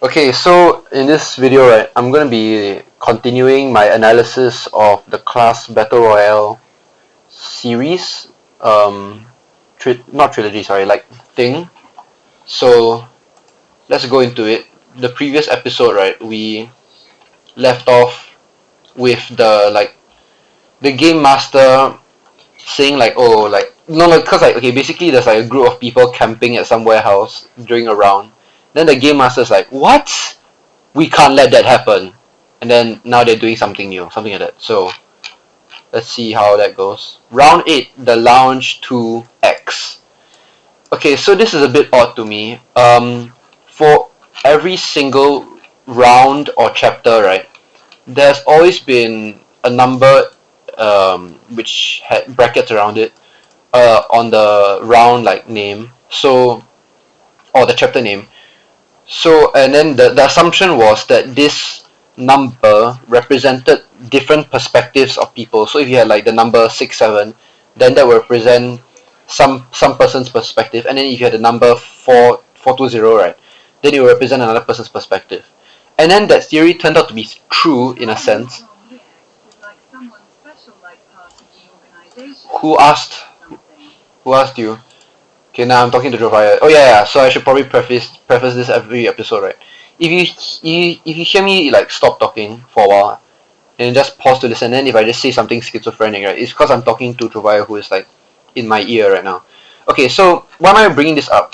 Okay, so in this video, right, I'm going to be continuing my analysis of the class Battle Royale series, not trilogy, sorry, like thing. So let's go into it. The previous episode, right, we left off with the game master saying like, oh, like no, because like okay, basically there's like a group of people camping at some warehouse during a round. Then the game master's like, what? We can't let that happen. And then now they're doing something new, something like that. So let's see how that goes. Round 8, the Lounge 2X. Okay, so this is a bit odd to me. For every single round or chapter, right, there's always been a number which had brackets around it on the round like name. So, or the chapter name. So, and then the assumption was that this number represented different perspectives of people. So if you had like the number 67, then that would represent some person's perspective. And then if you had the number 420, right, then it would represent another person's perspective. And then that theory turned out to be true in a sense. Who asked? Who asked you? Okay, now I'm talking to Jovaya. Oh yeah. So I should probably preface this every episode, right? If you hear me like stop talking for a while and just pause to listen, then if I just say something schizophrenic, right, it's because I'm talking to Jovaya who is like in my ear right now. Okay, so why am I bringing this up?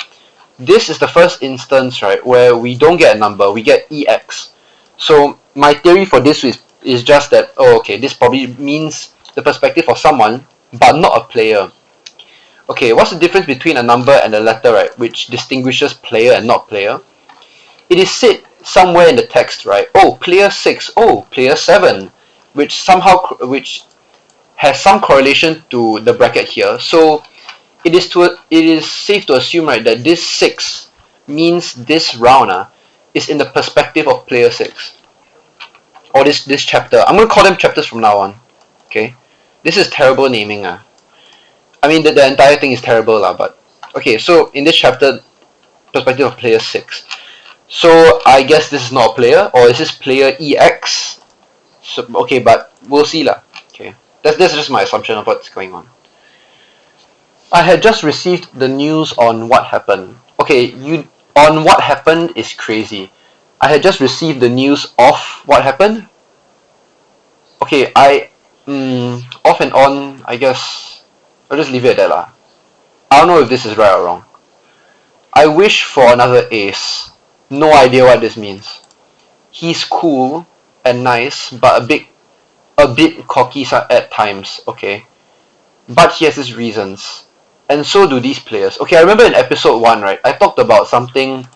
This is the first instance, right, where we don't get a number, we get EX. So my theory for this is just that, oh, okay, this probably means the perspective of someone, but not a player. Okay, what's the difference between a number and a letter, right, which distinguishes player and not player? It is said somewhere in the text, right, oh, player 6, oh, player 7, which has some correlation to the bracket here. So it is safe to assume, right, that this 6 means this round is in the perspective of player 6. Or this chapter. I'm going to call them chapters from now on. Okay? This is terrible naming. I mean, the entire thing is terrible, but okay, so in this chapter, perspective of player 6. So I guess this is not a player, or is this player EX? So, okay, but we'll see lah. Okay, that's just my assumption of what's going on. I had just received the news on what happened. Okay, on what happened is crazy. I had just received the news of what happened. Okay, off and on, I guess I'll just leave it at that lah. I don't know if this is right or wrong. I wish for another ace. No idea what this means. He's cool and nice, but a bit cocky at times, okay? But he has his reasons. And so do these players. Okay, I remember in episode 1, right, I talked about something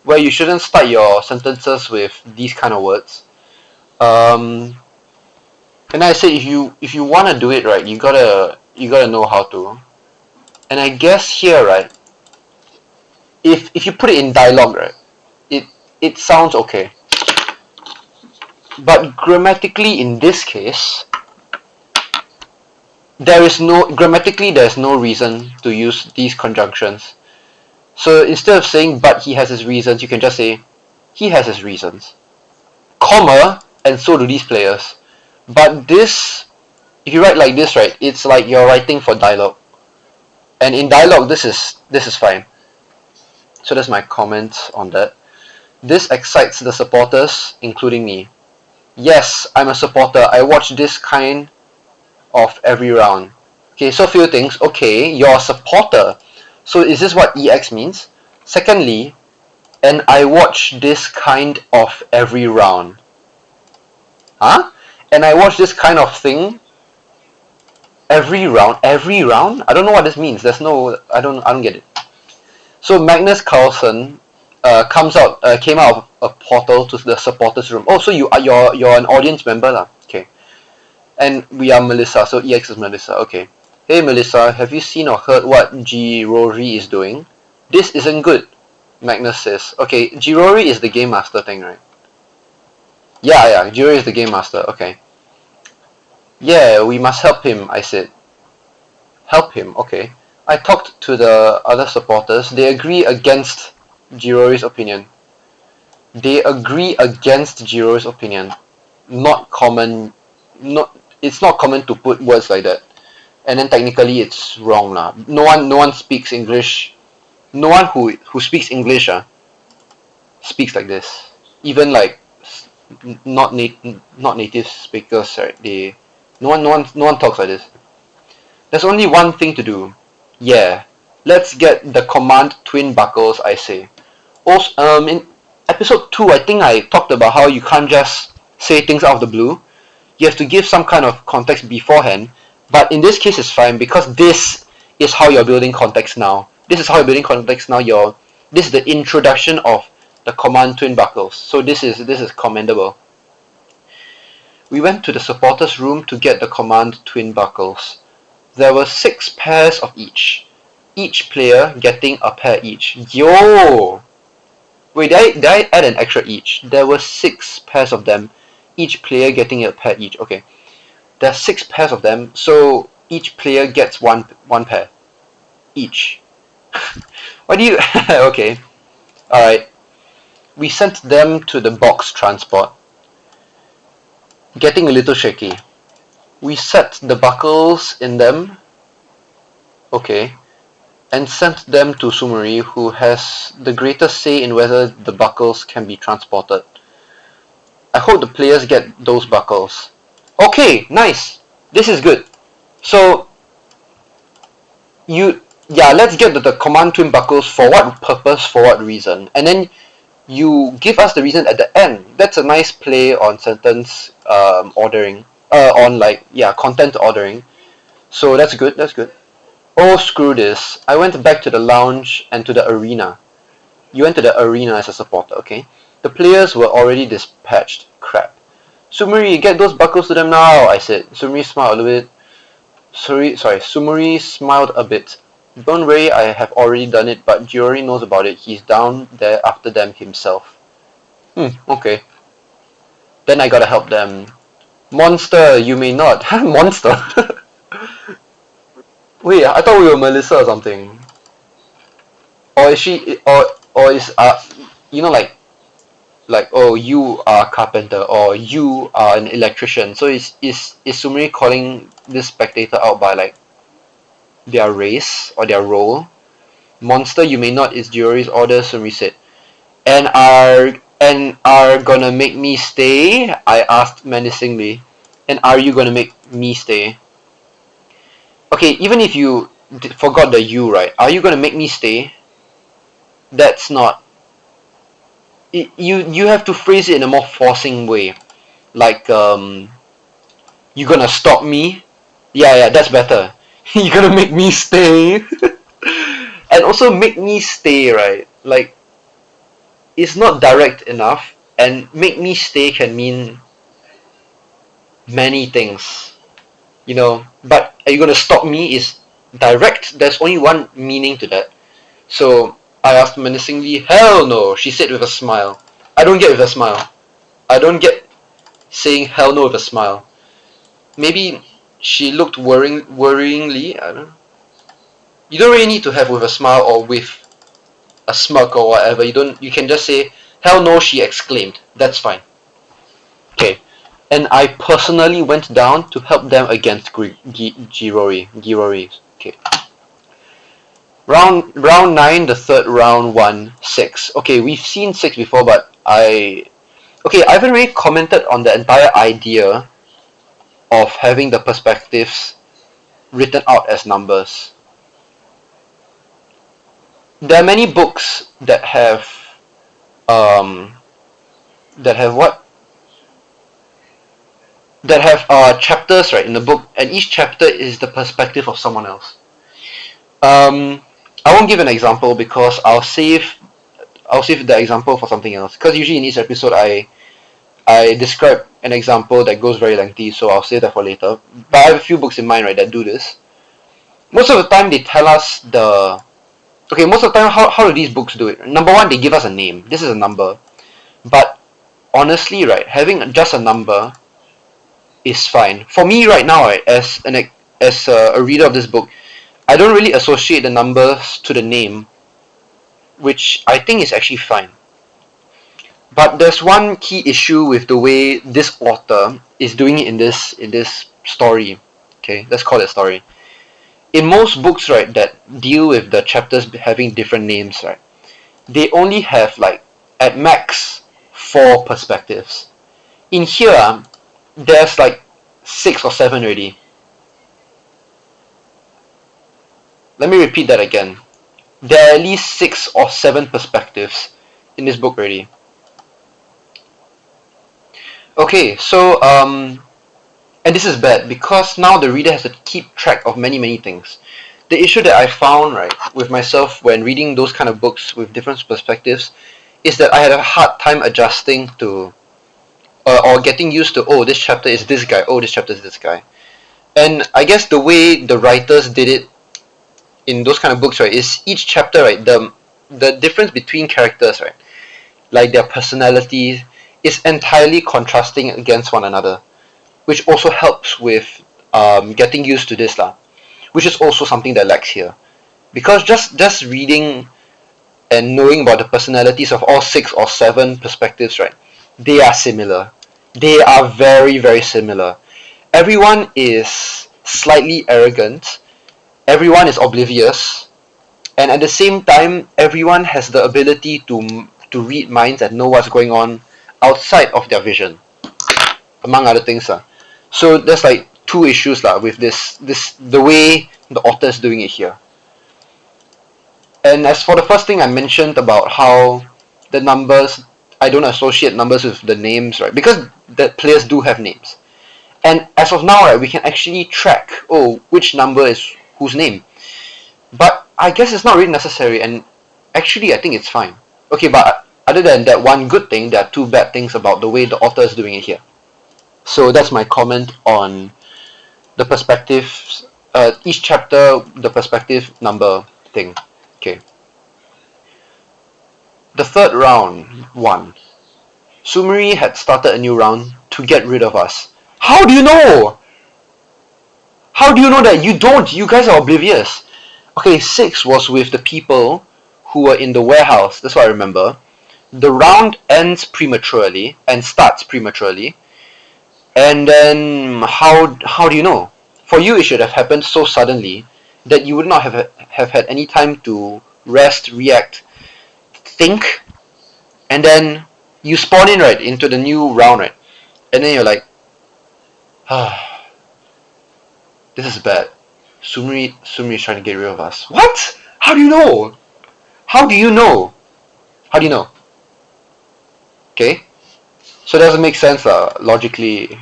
where you shouldn't start your sentences with these kind of words. And I said if you wanna do it right, you gotta know how to. And I guess here, right, if you put it in dialogue, right, it sounds okay. But grammatically in this case, there's no reason to use these conjunctions. So instead of saying but he has his reasons, you can just say he has his reasons, comma, and so do these players. But this, if you write like this, right, it's like you're writing for dialogue. And in dialogue, this is fine. So that's my comment on that. This excites the supporters, including me. Yes, I'm a supporter. I watch this kind of every round. Okay, so a few things. Okay, you're a supporter. So is this what EX means? Secondly, and I watch this kind of every round. Huh? And I watch this kind of thing every round? I don't know what this means. I don't get it. So Magnus Carlsen came out of a portal to the supporters room. Oh, so you're an audience member lah. Okay. And we are Melissa, so EX is Melissa. Okay. Hey Melissa, have you seen or heard what Jirori is doing? This isn't good, Magnus says. Okay, Jirori is the game master thing, right? Yeah, Jirori is the game master. Okay. Yeah, we must help him, I said. Help him, okay. I talked to the other supporters. They agree against Jirori's opinion. They agree against Jiro's opinion. Not common. Not. It's not common to put words like that. And then technically it's wrong lah. No one speaks English. No one who speaks English speaks like this. Even like not not native speakers, right? They no one talks like this. There's only one thing to do. Yeah, let's get the command twin buckles, I say. Also, in episode 2, I think I talked about how you can't just say things out of the blue. You have to give some kind of context beforehand. But in this case, it's fine because this is how you're building context now. This is how you're building context now. This is the introduction of the command twin buckles. So this is commendable. We went to the supporters' room to get the command twin buckles. There were 6 pairs of each player getting a pair each. Yo! Wait, did I add an extra each? There were 6 pairs of them, each player getting a pair each. Okay, there are 6 pairs of them, so each player gets one pair each. Why do you? Okay, all right. We sent them to the box transport. Getting a little shaky. We set the buckles in them. Okay. And sent them to Sumeri, who has the greatest say in whether the buckles can be transported. I hope the players get those buckles. Okay, nice. This is good. So, let's get the command twin buckles. For what purpose, for what reason? And then you give us the reason at the end. That's a nice play on sentence ordering. Content ordering. So that's good, that's good. Oh, screw this. I went back to the lounge and to the arena. You went to the arena as a supporter, okay? The players were already dispatched. Crap. Sumeri, get those buckles to them now, I said. Sumeri smiled a bit. Sumeri smiled a bit. Don't worry, I have already done it, but Giori knows about it. He's down there after them himself. Okay. Then I gotta help them. Monster, you may not. Monster? Wait, I thought we were Melissa or something. Or is she, or is, oh, you are a carpenter, or you are an electrician. So is Sumeri calling this spectator out by, like, their race or their role? Monster, you may not is Giori's order, Sumeri said. And are gonna make me stay? I asked menacingly. And are you gonna make me stay? Okay, even if you forgot the you, right? Are you gonna make me stay? That's not. You have to phrase it in a more forcing way, like you gonna stop me? Yeah, that's better. You gonna make me stay? And also make me stay, right? Like, it's not direct enough, and make me stay can mean many things, but are you gonna stop me is direct. There's only one meaning to that. So I asked menacingly. Hell no, she said with a smile. I don't get with a smile. I don't get saying hell no with a smile. Maybe she looked worryingly. I don't know. You don't really need to have with a smile or with a smirk or whatever. You can just say hell no, she exclaimed. That's fine. Okay. And I personally went down to help them against Girori. Okay. Round 9, the third round, 1, 6. Okay, we've seen 6 before, but I haven't really commented on the entire idea of having the perspectives written out as numbers. There are many books that have chapters, right, in the book, and each chapter is the perspective of someone else. I won't give an example because I'll save the example for something else. Because usually in each episode I describe an example that goes very lengthy, so I'll save that for later. But I have a few books in mind, right, that do this. Most of the time they tell us most of the time how do these books do it? Number one, they give us a name. This is a number. But honestly, right, having just a number is fine. For me right now, right, as a reader of this book, I don't really associate the numbers to the name, which I think is actually fine. But there's one key issue with the way this author is doing it in this story. Okay, let's call it story. In most books, right, that deal with the chapters having different names, right, they only have like at max 4 perspectives. In here, there's like 6 or 7 already. Let me repeat that again. There are at least 6 or 7 perspectives in this book already. Okay, so and this is bad because now the reader has to keep track of many things. The issue that I found right with myself when reading those kind of books with different perspectives is that I had a hard time adjusting to or getting used to, oh, this chapter is this guy, oh, this chapter is this guy. And I guess the way the writers did it in those kind of books, right, is each chapter, right, the difference between characters, right, like their personalities, is entirely contrasting against one another, which also helps with getting used to this lah, which is also something that lacks here, because just reading and knowing about the personalities of all 6 or 7 perspectives, right, they are similar. They are very similar. Everyone is slightly arrogant. Everyone is oblivious, and at the same time, everyone has the ability to read minds and know what's going on outside of their vision, among other things. So there's like two issues with this the way the author is doing it here. And as for the first thing I mentioned about how the numbers, I don't associate numbers with the names, right? Because the players do have names. And as of now, right, we can actually track, oh, which number is whose name. But I guess it's not really necessary, and actually I think it's fine. Okay, but other than that one good thing, there are two bad things about the way the author is doing it here. So that's my comment on the perspectives, each chapter, the perspective number thing. Okay. The third round won. Sumeri had started a new round to get rid of us. How do you know? How do you know that? You don't. You guys are oblivious. Okay, 6 was with the people who were in the warehouse. That's what I remember. The round ends prematurely and starts prematurely. And then how do you know? For you, it should have happened so suddenly that you would not have had any time to rest, react, think, and then you spawn in right into the new round, right? And then you're like, ah, this is bad. Sumeri is trying to get rid of us. What? How do you know? How do you know? How do you know? Okay, so it doesn't make sense logically.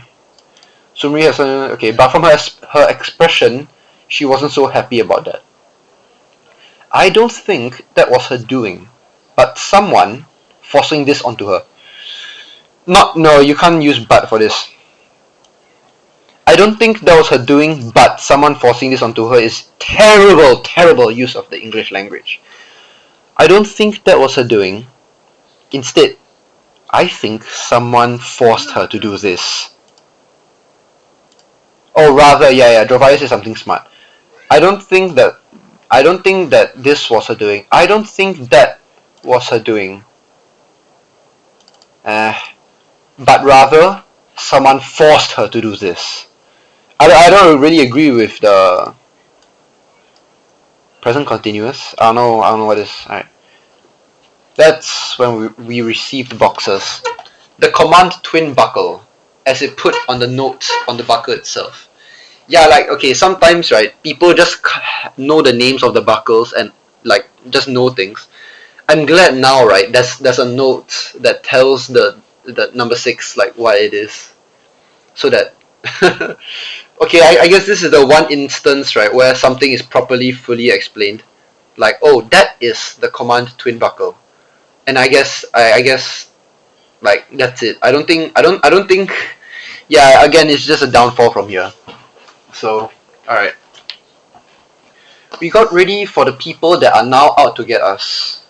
Sumeri has okay, but from her expression, she wasn't so happy about that. I don't think that was her doing, but someone forcing this onto her. No, you can't use but for this. I don't think that was her doing, but someone forcing this onto her is terrible use of the English language. I don't think that was her doing. Instead, I think someone forced her to do this. Or rather, yeah, Drovaya said something smart. I don't think that this was her doing. I don't think that was her doing. But rather, someone forced her to do this. I don't really agree with the present continuous. I don't know what is. Alright. That's when we received boxes. The command twin buckle, as it put on the note on the buckle itself. Yeah, like, okay, sometimes, right, people just know the names of the buckles and, like, just know things. I'm glad now, right, there's a note that tells the number 6, like, what it is. So that... okay, I guess this is the one instance, right, where something is properly, fully explained. Like, oh, that is the command twin buckle. And I guess, like, that's it. I don't think... Yeah, again, it's just a downfall from here. So, alright. We got ready for the people that are now out to get us.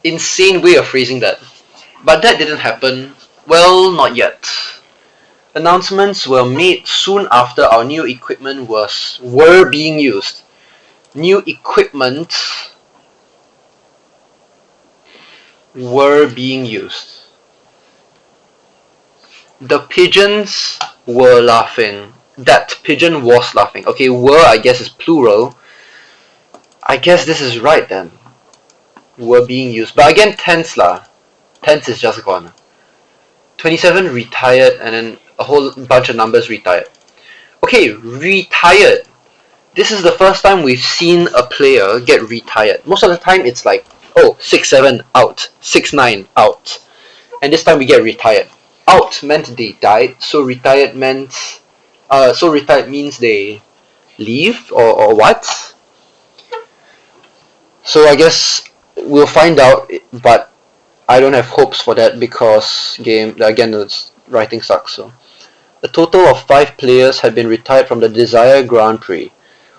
Insane way of phrasing that. But that didn't happen. Well, not yet. Announcements were made soon after our new equipment were being used. New equipment were being used. The pigeons were laughing. That pigeon was laughing. Okay, were I guess is plural. I guess this is right then. Were being used. But again, tense lah. Tense is just gone. 27 retired and then a whole bunch of numbers retired. Okay, retired. This is the first time we've seen a player get retired. Most of the time it's like, oh, 6-7 out, 6-9 out. And this time we get retired. Out meant they died, so retired means they leave or what? So I guess we'll find out, but I don't have hopes for that because the writing sucks. So a total of 5 players had been retired from the Desire Grand Prix.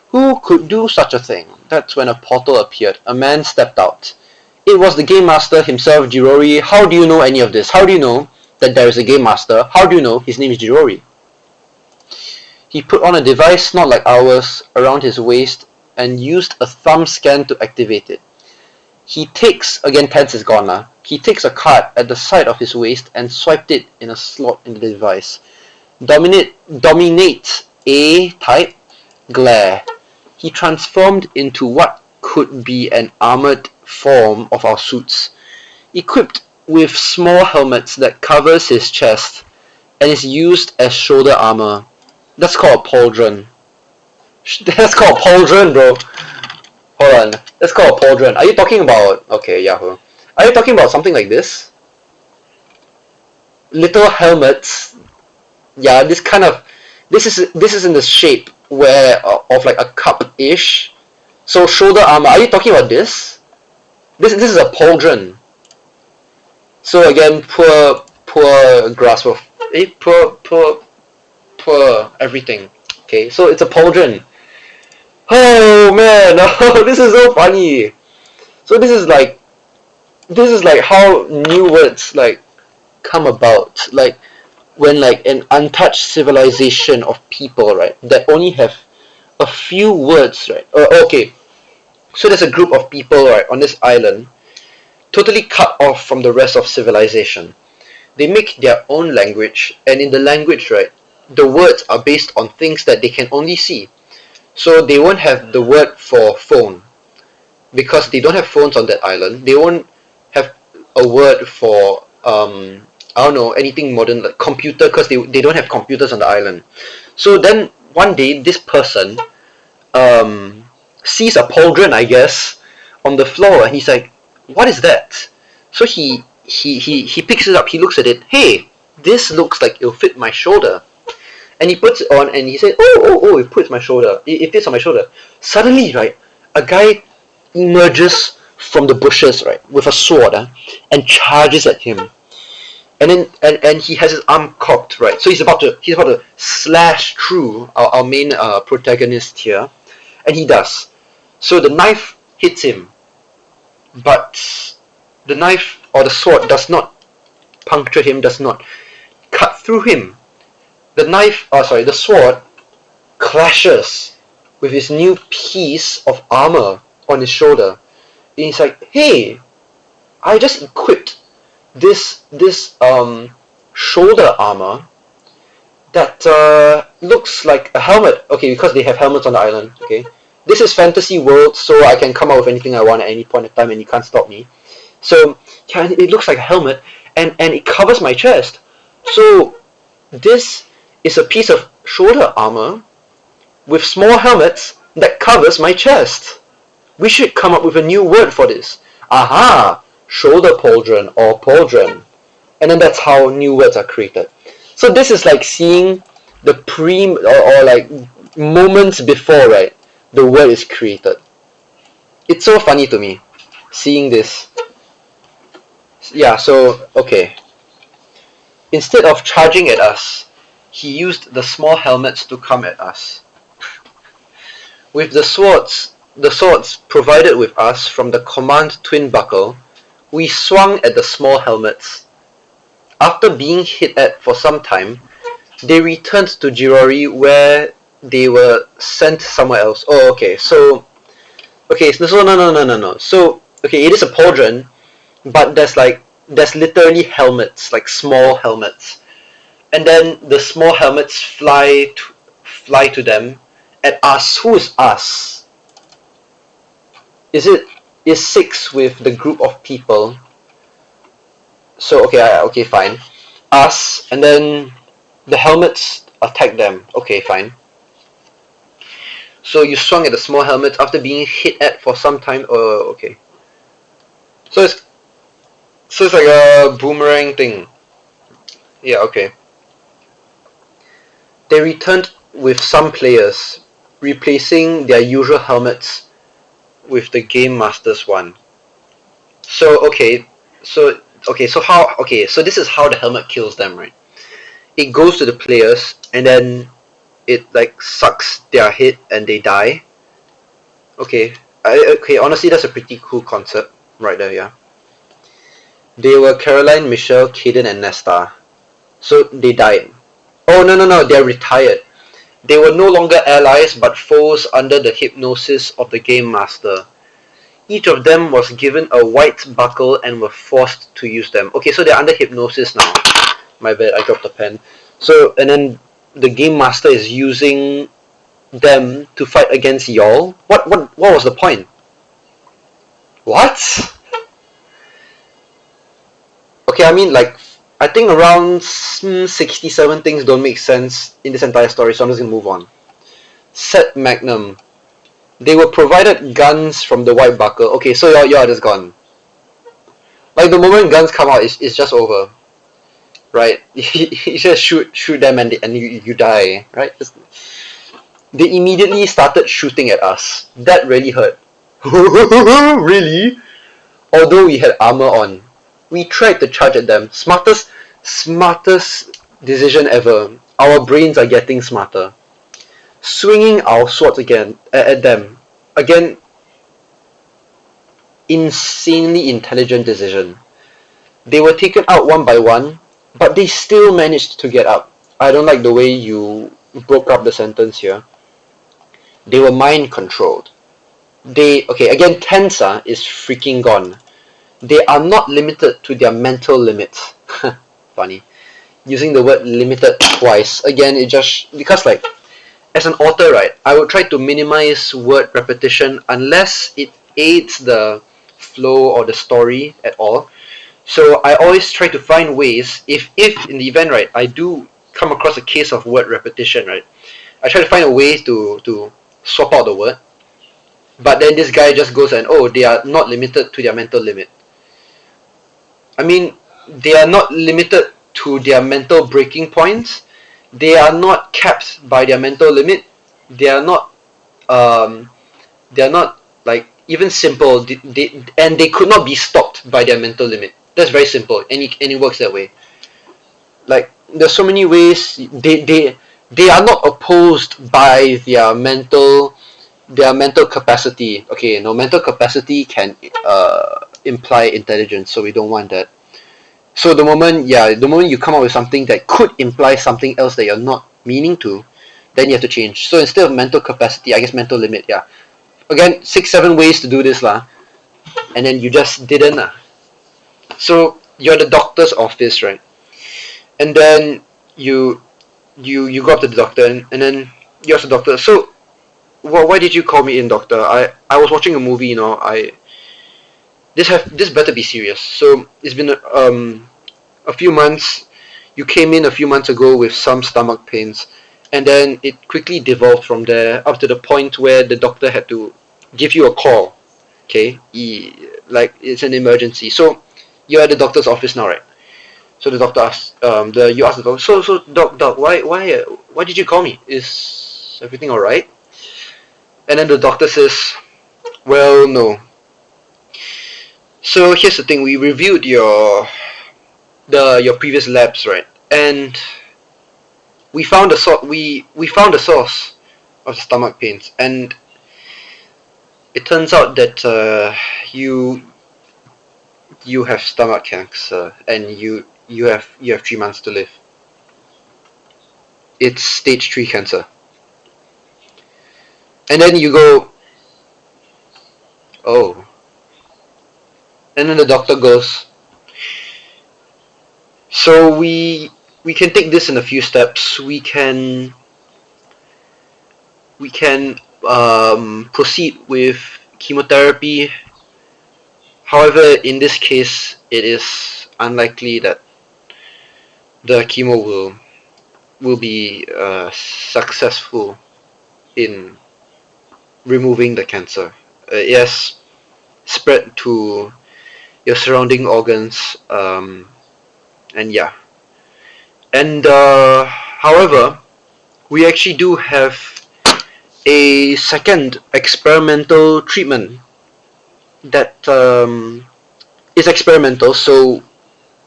Who could do such a thing? That's when a portal appeared. A man stepped out. It was the Game Master himself, Jirori. How do you know any of this? How do you know that there is a Game Master? How do you know his name is Jirori? He put on a device not like ours around his waist and used a thumb scan to activate it. He takes, again tense is gone now, he takes a card at the side of his waist and swiped it in a slot in the device. Dominate A type, glare. He transformed into what could be an armored form of our suits, equipped with small helmets that covers his chest and is used as shoulder armor. That's called a pauldron. That's called a pauldron, bro. Hold on. That's called a pauldron. Are you talking about... Okay, Yahoo. Are you talking about something like this? Little helmets. Yeah, this kind of... This is in the shape where of like a cup-ish. So shoulder armor. Are you talking about this? This is a pauldron. So again, poor grasp of... poor everything. Okay, so it's a pauldron. Oh man, oh, this is so funny. So this is like how new words like come about. Like when like an untouched civilization of people, right, that only have a few words, right? Okay, so there's a group of people, right, on this island, totally cut off from the rest of civilization. They make their own language, and in the language, right, the words are based on things that they can only see. So they won't have the word for phone because they don't have phones on that island. They won't have a word for I don't know, anything modern like computer because they don't have computers on the island. So then one day this person sees a pauldron, I guess, on the floor and he's like, what is that? So he picks it up, he looks at it, hey, this looks like it'll fit my shoulder. And he puts it on and he said, oh, it fits my shoulder. It fits on my shoulder. Suddenly, right, a guy emerges from the bushes, right, with a sword and charges at him. And then and he has his arm cocked, right. So he's about to slash through our main protagonist here. And he does. So the knife hits him. But the knife or the sword does not puncture him, does not cut through him. The sword clashes with his new piece of armor on his shoulder. And he's like, hey, I just equipped this shoulder armor that looks like a helmet. Okay, because they have helmets on the island, okay? This is fantasy world, so I can come up with anything I want at any point in time and you can't stop me. So, yeah, it looks like a helmet and it covers my chest. So, this is a piece of shoulder armor with small helmets that covers my chest. We should come up with a new word for this. Aha! Shoulder pauldron or pauldron. And then that's how new words are created. So this is like seeing the or like moments before, right, the word is created. It's so funny to me seeing this. Yeah, so okay. Instead of charging at us, he used the small helmets to come at us. With the swords provided with us from the command twin buckle, we swung at the small helmets. After being hit at for some time, they returned to Jirori where they were sent somewhere else. Oh, okay. So no. So, okay, it is a pauldron, but there's literally helmets, like small helmets, and then the small helmets fly to them at us. Who's us? Is it is six with the group of people? So okay, fine. Us, and then the helmets attack them. Okay, fine. So you swung at the small helmets after being hit at for some time. Okay. So it's like a boomerang thing. Yeah, okay. They returned with some players, replacing their usual helmets with the Game Master's one. So so this is how the helmet kills them, right? It goes to the players and then it like sucks their head and they die. Okay, honestly that's a pretty cool concept right there, yeah. They were Caroline, Michelle, Kaden, and Nesta. So they died. Oh no, they're retired. They were no longer allies but foes under the hypnosis of the Game Master. Each of them was given a white buckle and were forced to use them. Okay, so they're under hypnosis now. My bad, I dropped the pen. So, and then the Game Master is using them to fight against y'all? What was the point? What? Okay, I mean, like, I think around 67 things don't make sense in this entire story, so I'm just gonna move on. Set Magnum. They were provided guns from the White Buckle. Okay, so y'all are just gone. Like, the moment guns come out, it's just over. Right? You just shoot them and you die, right? They immediately started shooting at us. That really hurt. Really? Although we had armor on, we tried to charge at them. Smartest decision ever. Our brains are getting smarter. Swinging our swords again at them. Again, insanely intelligent decision. They were taken out one by one, but they still managed to get up. I don't like the way you broke up the sentence here. They were mind controlled. Again, Tensa is freaking gone. They are not limited to their mental limits. Funny. Using the word limited twice. Again, it just, because like, as an author, right, I would try to minimize word repetition unless it aids the flow or the story at all. So I always try to find ways, if in the event, right, I do come across a case of word repetition, right, I try to find a way to swap out the word. But then this guy just goes and, oh, they are not limited to their mental limit. I mean, they are not limited to their mental breaking points. They are not capped by their mental limit. They are not um, they are not like even simple. And they could not be stopped by their mental limit. That's very simple, and it works that way. Like there's so many ways they are not opposed by their mental capacity. Okay, no, mental capacity can imply intelligence, so we don't want that. So the moment you come up with something that could imply something else that you're not meaning to, then you have to change. So instead of mental capacity, I guess mental limit, yeah. Again, 6, 7 ways to do this lah, and then you just didn't lah. So you're the doctor's office, right? And then you you go up to the doctor and then you ask the doctor, so why did you call me in, doctor? I was watching a movie, I this better be serious. So it's been a few months. You came in a few months ago with some stomach pains, and then it quickly devolved from there up to the point where the doctor had to give you a call. Okay, like it's an emergency. So you're at the doctor's office now, right? So the doctor asks, you ask the doctor, so doc, why did you call me? Is everything all right? And then the doctor says, well, no. So here's the thing: we reviewed your previous labs, right? And we found the source of the stomach pains, and it turns out that you have stomach cancer, and you have 3 months to live. It's stage 3 cancer. And then you go, oh. And then the doctor goes, so we can take this in a few steps. We can proceed with chemotherapy. However, in this case, it is unlikely that the chemo will be successful in removing the cancer. It has spread to your surrounding organs, and yeah. And however, we actually do have a second experimental treatment that is experimental, so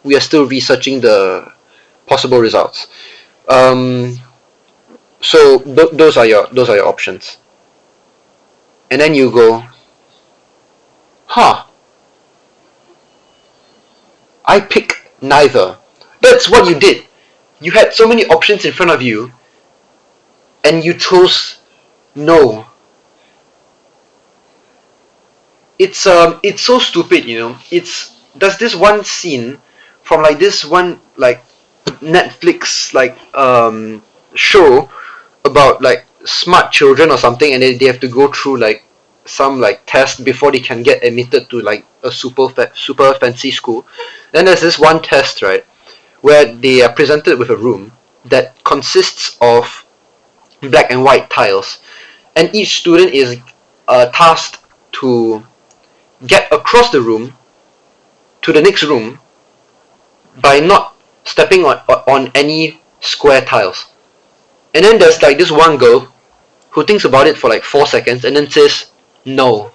we are still researching the possible results. Um, so those are your options, and then you go, huh? I pick neither. That's what you did. You had so many options in front of you, and you chose no. It's so stupid, you know. There's this one scene from like this one like Netflix like show about like smart children or something, and they have to go through like some like test before they can get admitted to like a super fancy school. Then there's this one test, right, where they are presented with a room that consists of black and white tiles, and each student is tasked to get across the room to the next room by not stepping on any square tiles. And then there's like this one girl who thinks about it for like 4 seconds and then says no.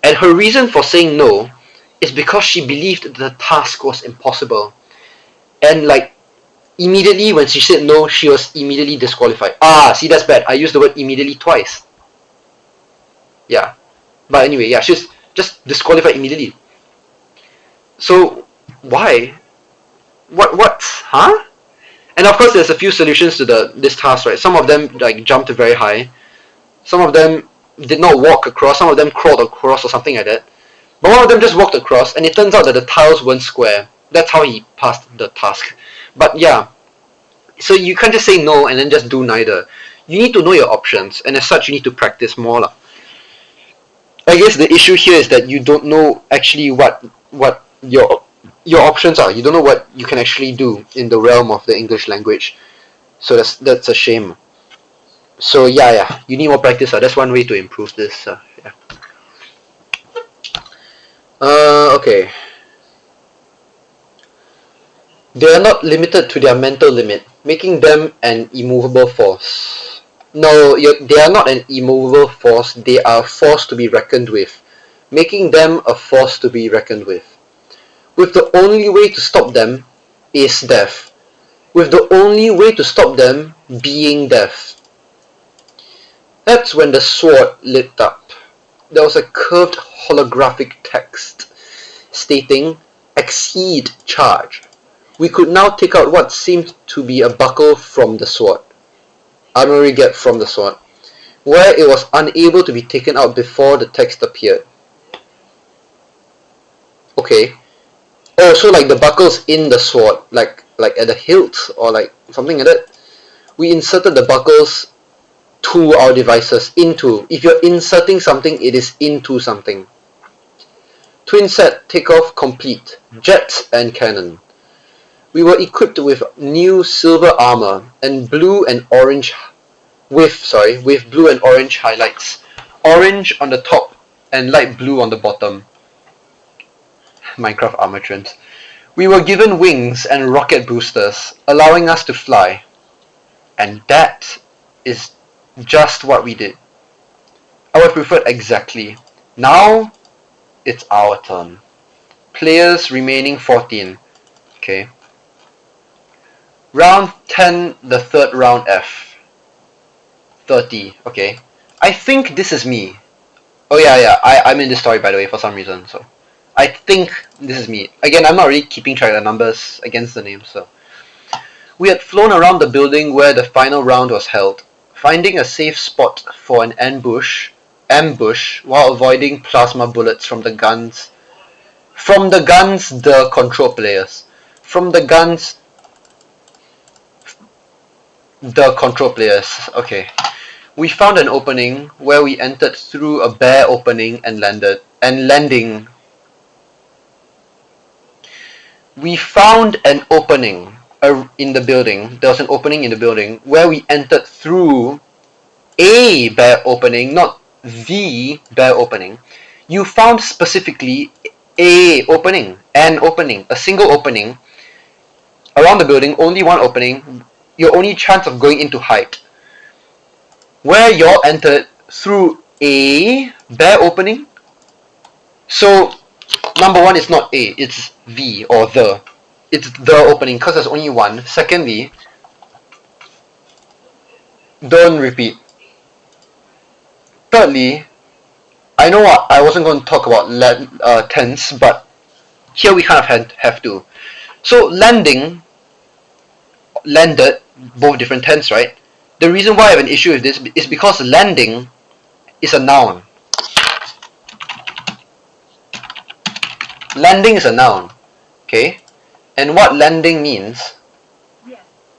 And her reason for saying no is because she believed that the task was impossible. And like immediately when she said no, she was immediately disqualified. See, that's bad. I used the word immediately twice. Yeah. But anyway, yeah, she's just disqualified immediately. So why? What? Huh? And of course, there's a few solutions to this task, right? Some of them like jumped very high. Some of them did not walk across. Some of them crawled across or something like that. But one of them just walked across, and it turns out that the tiles weren't square. That's how he passed the task. But yeah, so you can't just say no and then just do neither. You need to know your options, and as such, you need to practice more lah. I guess the issue here is that you don't know actually what your options are. You don't know what you can actually do in the realm of the English language. So that's a shame. So yeah, you need more practice. That's one way to improve this. Yeah. Okay. They are not limited to their mental limit, making them an immovable force. No, they are not an immovable force. They are a force to be reckoned with, making them a force to be reckoned with. With the only way to stop them is death. With the only way to stop them being death. That's when the sword lit up. There was a curved holographic text stating, "Exceed charge." We could now take out what seemed to be a buckle from the sword. Armory gap from the sword, where it was unable to be taken out before the text appeared. Okay. Oh, so like the buckle's in the sword, like at the hilt or like something like that. We inserted the buckles to our devices, into. If you're inserting something, it is into something. Twin set takeoff complete. Jets and cannon. We were equipped with new silver armor and blue and orange with blue and orange highlights. Orange on the top and light blue on the bottom. Minecraft armor trims. We were given wings and rocket boosters, allowing us to fly. And that is just what we did. I would prefer exactly. Now it's our turn. Players remaining 14. Okay. Round 10, the third round F. 30. Okay. I think this is me. Oh yeah. I'm in this story by the way for some reason. So I think this is me. Again, I'm not really keeping track of the numbers against the names. So we had flown around the building where the final round was held, finding a safe spot for an ambush while avoiding plasma bullets from the guns From the guns, the control players. From the guns, the control players. Okay. We found an opening where we entered through a bare opening and landing. We found an opening in the building. There was an opening in the building where we entered through a bare opening, not the bare opening. You found specifically an opening, a single opening around the building, only one opening. Your only chance of going into height. Where y'all entered through a bare opening. So number one is not A, it's the or the. It's the opening because there's only one. Secondly, don't repeat. Thirdly, I know I wasn't going to talk about tense, but here we kind of have to. So landed, both different tense, right? The reason why I have an issue with this is because landing is a noun. Landing is a noun, okay? And what landing means?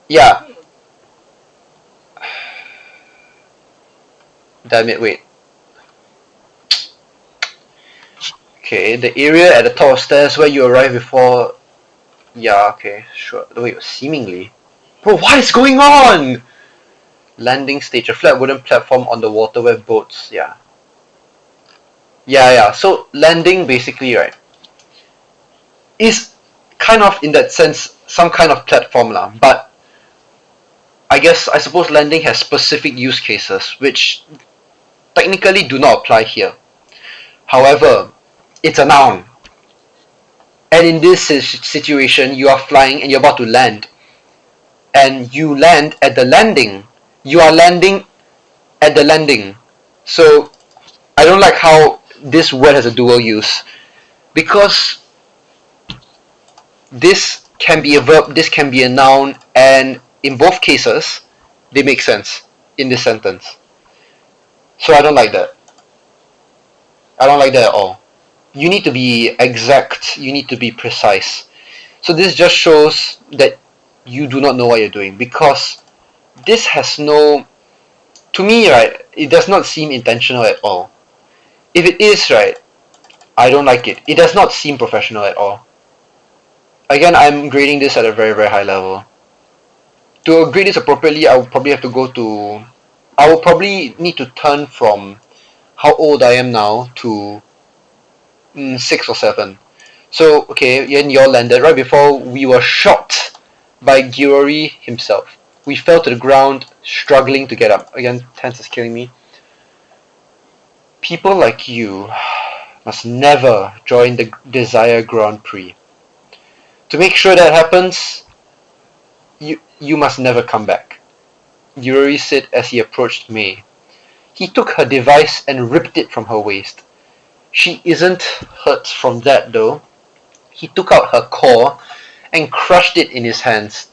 Yeah. Damn it, wait. Okay, the area at the top of stairs where you arrive before... Yeah, okay, sure. Wait, seemingly. Bro, what is going on? Landing stage, a flat wooden platform on the water where boats... Yeah. Yeah, so landing basically, right, is kind of, in that sense, some kind of platform lah, but I suppose landing has specific use cases, which technically do not apply here. However, it's a noun. And in this situation, you are flying and you're about to land. And you land at the landing. You are landing at the landing. So, I don't like how this word has a dual use. Because this can be a verb, this can be a noun, and in both cases, they make sense in this sentence. So I don't like that. I don't like that at all. You need to be exact, you need to be precise. So this just shows that you do not know what you're doing, because this has no, to me, right, it does not seem intentional at all. If it is, right, I don't like it. It does not seem professional at all. Again, I'm grading this at a very, very high level. To grade this appropriately, I would probably have to go to, I would probably need to turn from how old I am now to 6 or 7. So, okay, then you all landed right before we were shot by Giori himself. We fell to the ground, struggling to get up. Again, tense is killing me. People like you must never join the Desire Grand Prix. To make sure that happens, you must never come back, Yuri said as he approached May. He took her device and ripped it from her waist. She isn't hurt from that though. He took out her core and crushed it in his hands,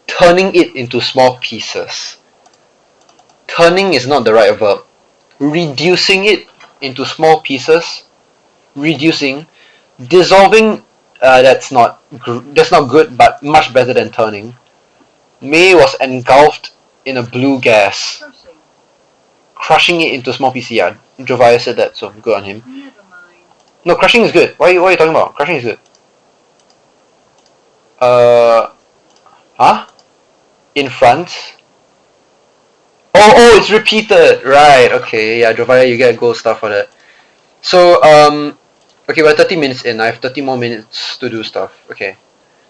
turning it into small pieces. Turning is not the right verb. Reducing it into small pieces. Reducing. Dissolving, that's not good, but much better than turning. May was engulfed in a blue gas. Crushing it into small pieces. Yeah, Jovia said that, so good on him. Never mind. No, crushing is good. What are you talking about? Crushing is good. Huh? In France? Oh, it's repeated. Right, okay. Yeah, Jovia, you get a gold star for that. So, okay, we're 30 minutes in. I have 30 more minutes to do stuff. Okay.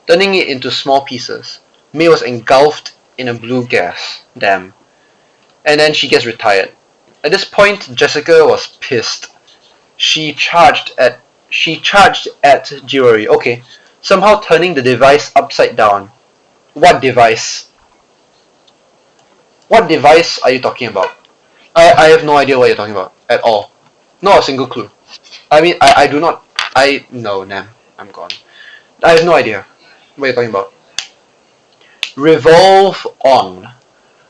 Turning it into small pieces. May was engulfed in a blue gas. Damn. And then she gets retired. At this point, Jessica was pissed. She charged at Jirori. Okay. Somehow turning the device upside down. What device? What device are you talking about? I have no idea what you're talking about at all. Not a single clue. I mean, I do not. No, Nam. I'm gone. I have no idea what you're talking about. Revolve on.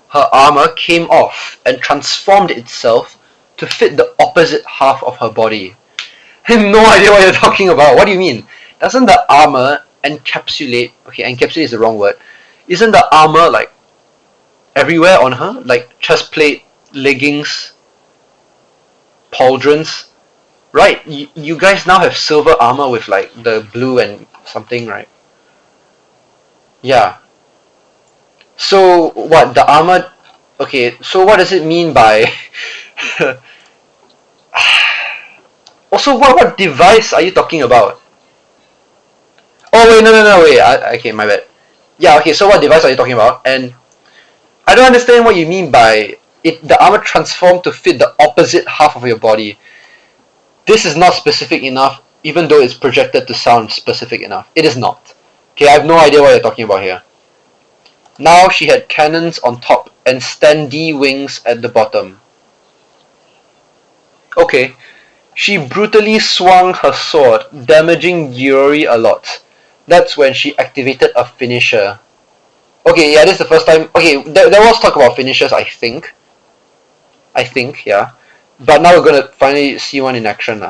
Her armor came off and transformed itself to fit the opposite half of her body. I have no idea what you're talking about. What do you mean? Doesn't the armor encapsulate? Okay, encapsulate is the wrong word. Isn't the armor like everywhere on her? Like chest plate, leggings, pauldrons, right? You guys now have silver armor with like the blue and something, right? Yeah. So what the armor? Okay. So what does it mean by? Also, what device are you talking about? Oh wait, no, wait. Okay, my bad. Yeah. Okay. So what device are you talking about? And I don't understand what you mean by it. The armor transformed to fit the opposite half of your body. This is not specific enough, even though it's projected to sound specific enough. It is not. Okay, I have no idea what you're talking about here. Now she had cannons on top and standee wings at the bottom. Okay. She brutally swung her sword, damaging Yuri a lot. That's when she activated a finisher. Okay, yeah, this is the first time. Okay, there was talk about finishers, I think. Yeah. But now we're gonna finally see one in action.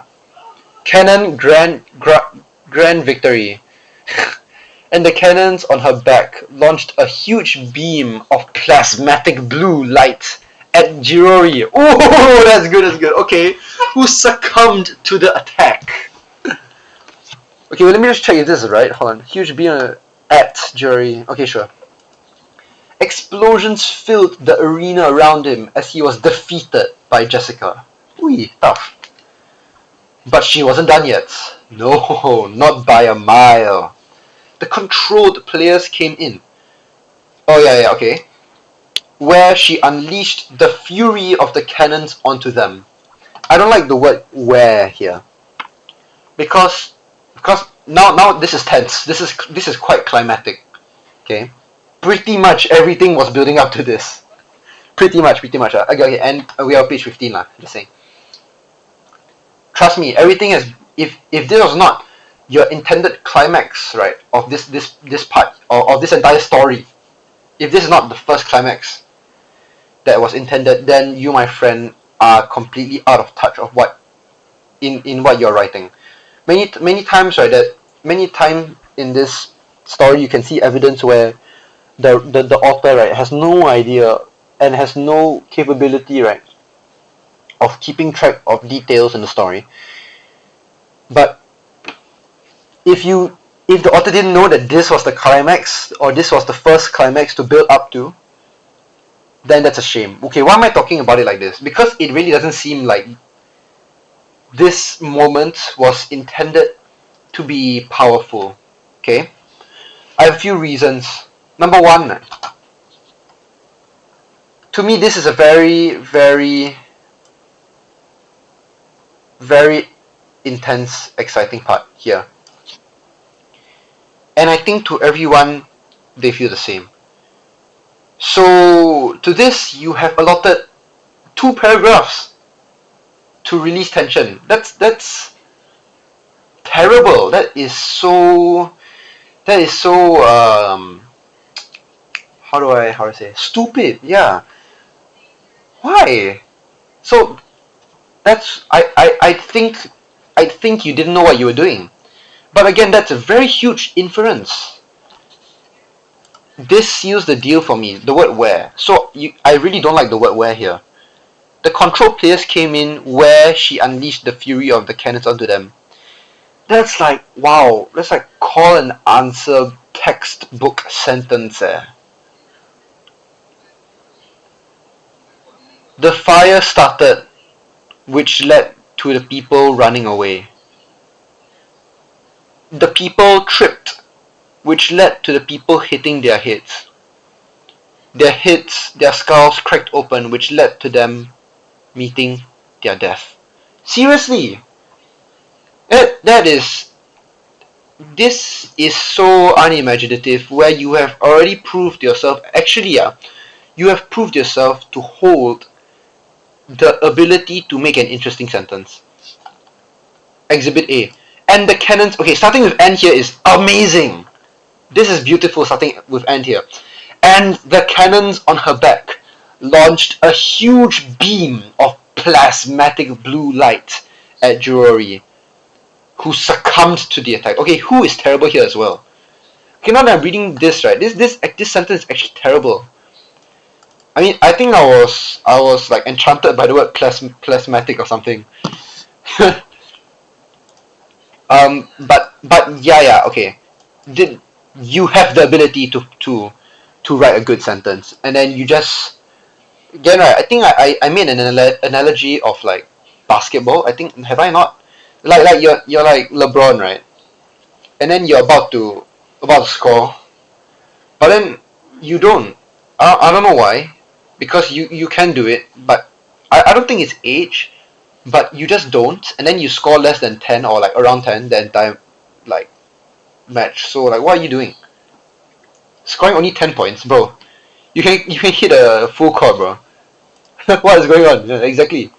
Cannon Grand Victory. And the cannons on her back launched a huge beam of plasmatic blue light at Jirori. Oh, that's good. Okay, who succumbed to the attack? Okay, well, let me just check if this is right. Hold on. Huge beam at Jirori. Okay, sure. Explosions filled the arena around him as he was defeated by Jessica. Ooh, tough. But she wasn't done yet. No, not by a mile. The controlled players came in. Oh, yeah, okay. Where she unleashed the fury of the cannons onto them. I don't like the word where here. Because now this is tense. This is quite climatic. Okay? Pretty much everything was building up to this. Pretty much. Okay, and we are page 15 lah, just saying. Trust me, everything is if this was not your intended climax, right, of this part or of this entire story, if this is not the first climax that was intended, then you, my friend, are completely out of touch of what in what you're writing. Many times, right, that many times in this story you can see evidence where the author, right, has no idea and has no capability, right, of keeping track of details in the story. But if the author didn't know that this was the climax or this was the first climax to build up to, then that's a shame. Okay, why am I talking about it like this? Because it really doesn't seem like this moment was intended to be powerful. Okay? I have a few reasons. Number one, to me this is a very, very, very intense, exciting part here. And I think to everyone, they feel the same. So to this, you have allotted 2 paragraphs to release tension. That's terrible. That is so how do I say, stupid. Yeah. Why? So that's I think you didn't know what you were doing. But again, that's a very huge inference. This seals the deal for me, the word where. So I really don't like the word where here. The control players came in where she unleashed the fury of the cannons onto them. That's like, wow, that's like call and answer textbook sentence. The fire started, which led to the people running away. The people tripped, which led to the people hitting their heads. Their skulls cracked open, which led to them meeting their death. Seriously, this is so unimaginative, where you have already proved yourself, you have proved yourself to hold the ability to make an interesting sentence. Exhibit A. And the cannons, okay, starting with N here is amazing. This is beautiful, starting with N here. And the cannons on her back launched a huge beam of plasmatic blue light at Jurori. who succumbed to the attack. Okay, who is terrible here as well? Okay, now that I'm reading this, right, this sentence is actually terrible. I mean, I think I was like enchanted by the word plasmatic or something. But yeah, okay. Did you have the ability to write a good sentence, and then you just again, right? I think I made an analogy of like basketball. I think have I not? Like you're like LeBron, right? And then you're about to score, but then you don't. I don't know why, because you can do it, but I don't think it's age, but you just don't, and then you score less than 10 or like around 10 the entire like match. So like, what are you doing? Scoring only 10 points, bro. You can hit a full court, bro. What is going on? Yeah, exactly.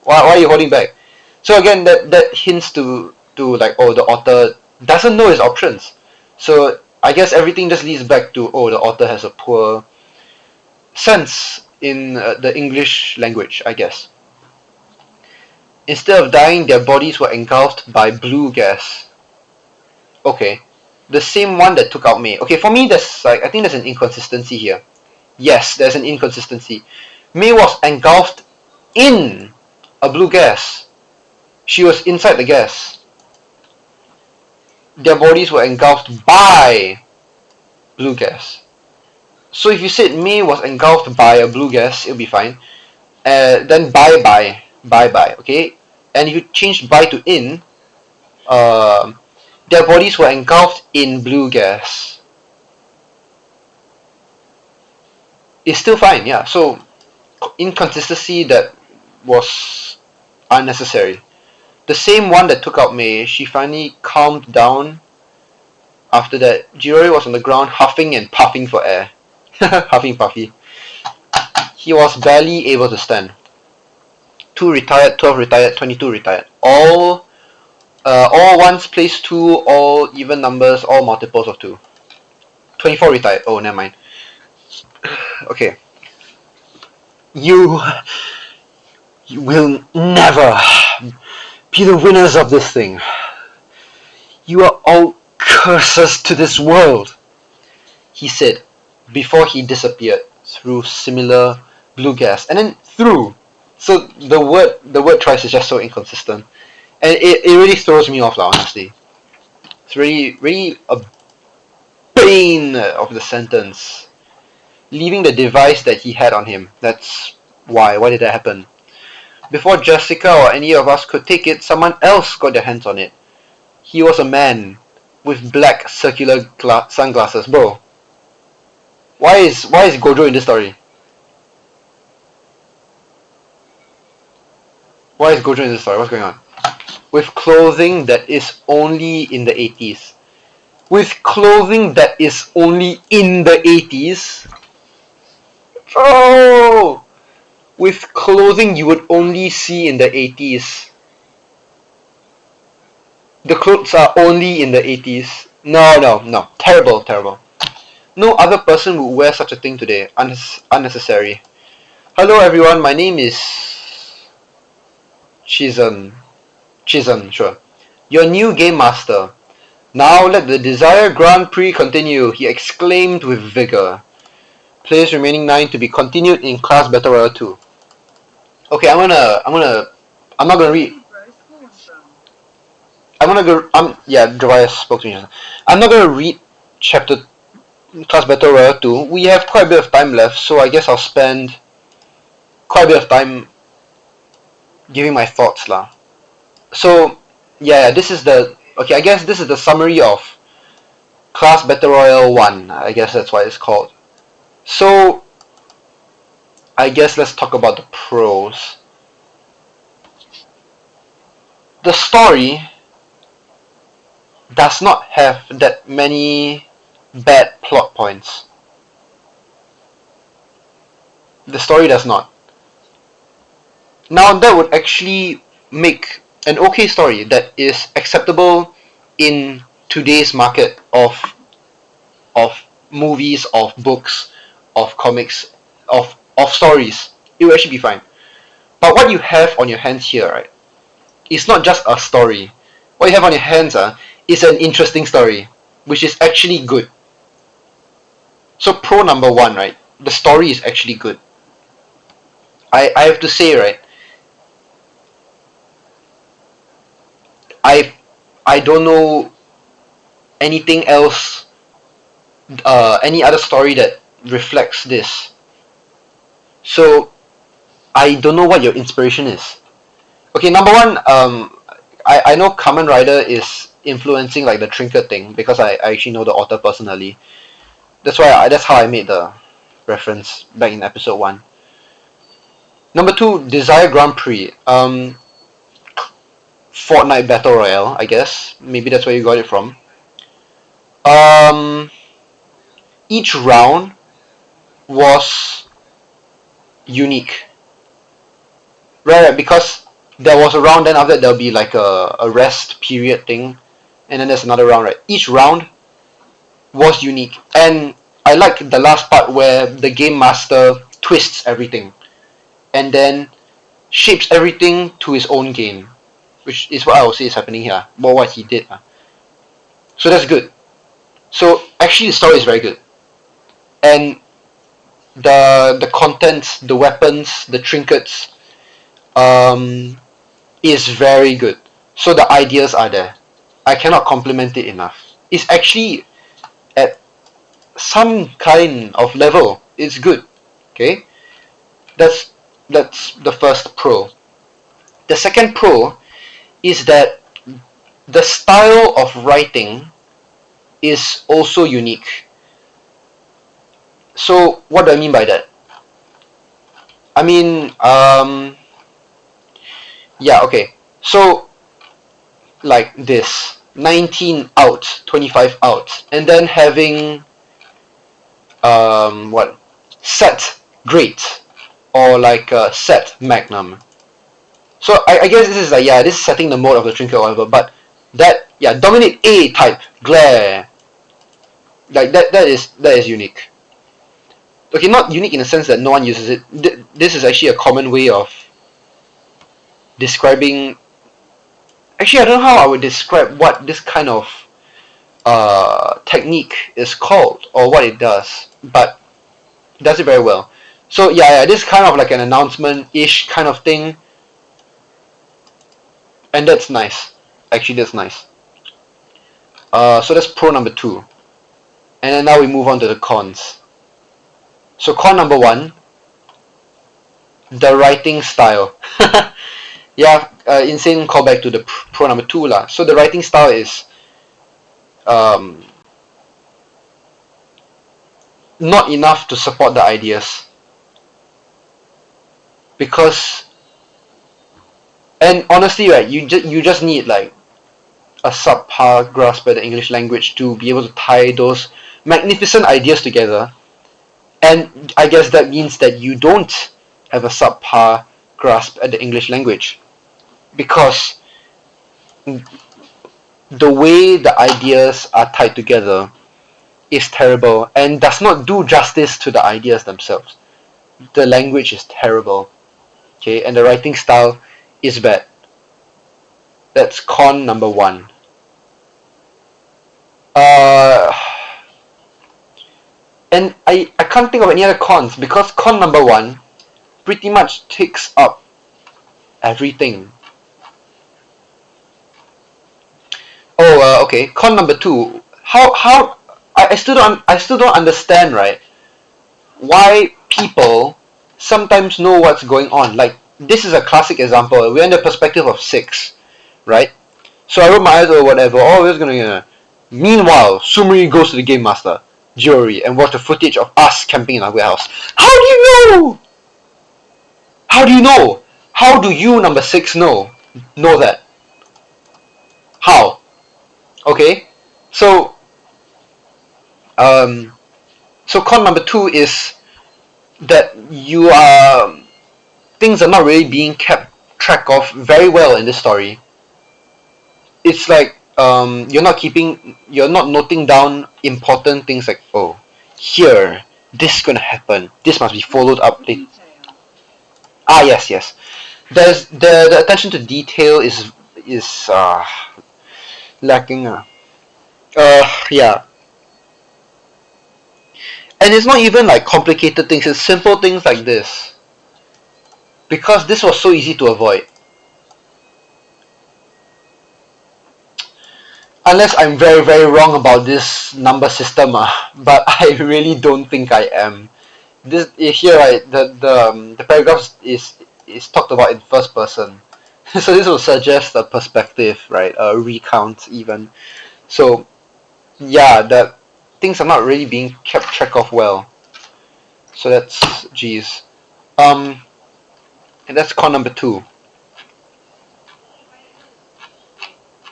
Why are you holding back? So again, that hints to like, oh, the author doesn't know his options. So I guess everything just leads back to, oh, the author has a poor sense in the English language, I guess. Instead of dying, their bodies were engulfed by blue gas. Okay, the same one that took out May. Okay, for me, there's like I think there's an inconsistency here. Yes, there's an inconsistency. May was engulfed in a blue gas. She was inside the gas. Their bodies were engulfed by blue gas. So if you said May was engulfed by a blue gas, it'll be fine. Then bye, okay? And if you change by to in, uh, their bodies were engulfed in blue gas. It's still fine, yeah. So inconsistency that was unnecessary. The same one that took out May, she finally calmed down. After that, Jiroi was on the ground huffing and puffing for air. Huffing puffy. He was barely able to stand. 2 retired, 12 retired, 22 retired. All ones place 2, all even numbers, all multiples of 2. 24 retired. Oh, never mind. Okay. You will never be the winners of this thing. You are all curses to this world, he said before he disappeared through similar blue gas. And then through. So the word choice is just so inconsistent. And it really throws me off, honestly. It's really a bane of the sentence. Leaving the device that he had on him. That's why. Why did that happen? Before Jessica or any of us could take it, someone else got their hands on it. He was a man with black circular sunglasses. Bro, why is Gojo in this story? Why is Gojo in this story? What's going on? With clothing that is only in the 80s. With clothing that is only in the 80s? Oh! With clothing you would only see in the 80s. The clothes are only in the 80s. No. Terrible. No other person would wear such a thing today. Unnecessary. Hello everyone, my name is Chizun, sure. Your new game master. Now let the Desire Grand Prix continue, he exclaimed with vigor. Players remaining 9 to be continued in Class Battle Royale 2. Okay, I'm not gonna read. Darius spoke to me. I'm not gonna read chapter Class Battle Royale 2. We have quite a bit of time left, so I guess I'll spend quite a bit of time giving my thoughts lah. So this is I guess this is the summary of Class Battle Royale 1. I guess that's what it's called. So I guess let's talk about the pros. The story does not have that many bad plot points. The story does not. Now that would actually make an okay story that is acceptable in today's market of movies, of books, of comics, of stories. It will actually be fine. But what you have on your hands here, right, is not just a story. what you have on your hands is an interesting story, which is actually good. So pro number one, right? The story is actually good. I have to say, right? I I don't know anything else, any other story that reflects this. So I don't know what your inspiration is. Okay, number one, I know Kamen Rider is influencing like the trinket thing because I actually know the author personally. That's how I made the reference back in episode one. Number two, Desire Grand Prix. Fortnite Battle Royale, I guess. Maybe that's where you got it from. Um, each round was unique. Right, because there was a round, then after that there'll be like a rest period thing, and then there's another round, right? Each round was unique, and I like the last part where the game master twists everything, and then shapes everything to his own game, which is what I would say is happening here. Well, what he did. So that's good. So actually, the story is very good, and the contents, the weapons, the trinkets, um, is very good. So the ideas are there. I cannot compliment it enough. It's actually at some kind of level. It's good. Okay, that's that's the first pro. The second pro is that the style of writing is also unique. So what do I mean by that? I mean, yeah, okay. So like this, 19 out, 25 out, and then having what, set great, or like set magnum. So I guess this is like, yeah, this is setting the mode of the trinket or whatever, but that, yeah, dominate A type glare, like that is unique. Okay, not unique in the sense that no one uses it. This is actually a common way of describing. Actually, I don't know how I would describe what this kind of technique is called or what it does, but it does it very well. So yeah, this is kind of like an announcement-ish kind of thing, and that's nice. Actually, that's nice. So that's pro number two, and then now we move on to the cons. So con number one, the writing style. Yeah, insane callback to the pro number two lah. So the writing style is um, not enough to support the ideas, because, and honestly, right, you just need like a subpar grasp of the English language to be able to tie those magnificent ideas together. And I guess that means that you don't have a subpar grasp at the English language, because the way the ideas are tied together is terrible and does not do justice to the ideas themselves. The language is terrible, okay, and the writing style is bad. That's con number one. Uh, and I can't think of any other cons, because con number one pretty much takes up everything. Oh, okay. Con number two. How I still don't understand, right? Why people sometimes know what's going on. Like, this is a classic example. We're in the perspective of six, right? So I wrote my eyes or whatever. Oh, we're gonna. Meanwhile, Sumri goes to the game master, Jewelry, and watch the footage of us camping in our warehouse. How do you know? How do you know? How do you, number six, know that? How? Okay, so um, so con number two is that you are things are not really being kept track of very well in this story. It's like you're not noting down important things like, oh, here, this is gonna happen. This must be followed up. Yes, yes. The attention to detail is lacking. Yeah. And it's not even like complicated things, it's simple things like this. Because this was so easy to avoid. Unless I'm very, very wrong about this number system, but I really don't think I am. This here, right? The paragraph is talked about in first person, so this will suggest a perspective, right? A recount even. So yeah, that things are not really being kept track of well. So that's geez. Um, and that's con number two.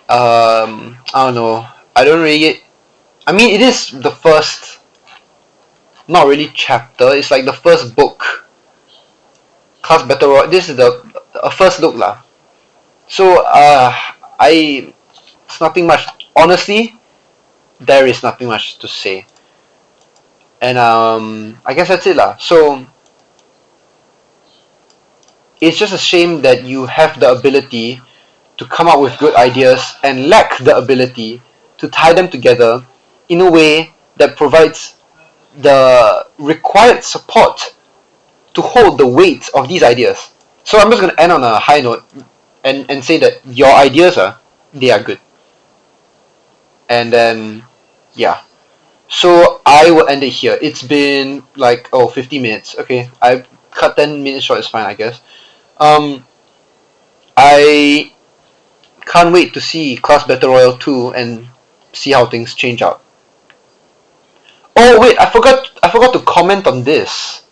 I don't know. I don't really. I mean, it is the first, not really chapter. It's like the first book. Class battle royale. This is the a first look lah. So I it's nothing much. Honestly, there is nothing much to say. And I guess that's it lah. So it's just a shame that you have the ability to come up with good ideas and lack the ability to tie them together in a way that provides the required support to hold the weight of these ideas. So I'm just gonna end on a high note and say that your ideas they are good. And then yeah. So I will end it here. It's been like 50 minutes. Okay, I cut 10 minutes short. It's fine, I guess. Um, I can't wait to see Class Battle Royale 2 and see how things change out. Oh wait, I forgot to comment on this.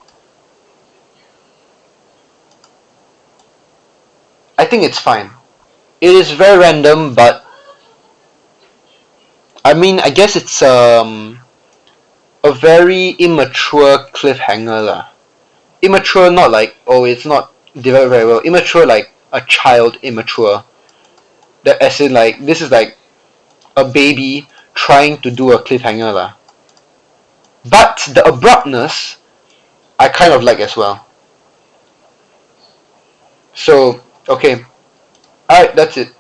I think it's fine. It is very random, but I mean, I guess it's a very immature cliffhanger lah. Immature, not like it's not developed very well. Immature, like a child immature. That as in like this is like a baby trying to do a cliffhanger lah. But the abruptness, I kind of like as well. So okay, all right, that's it.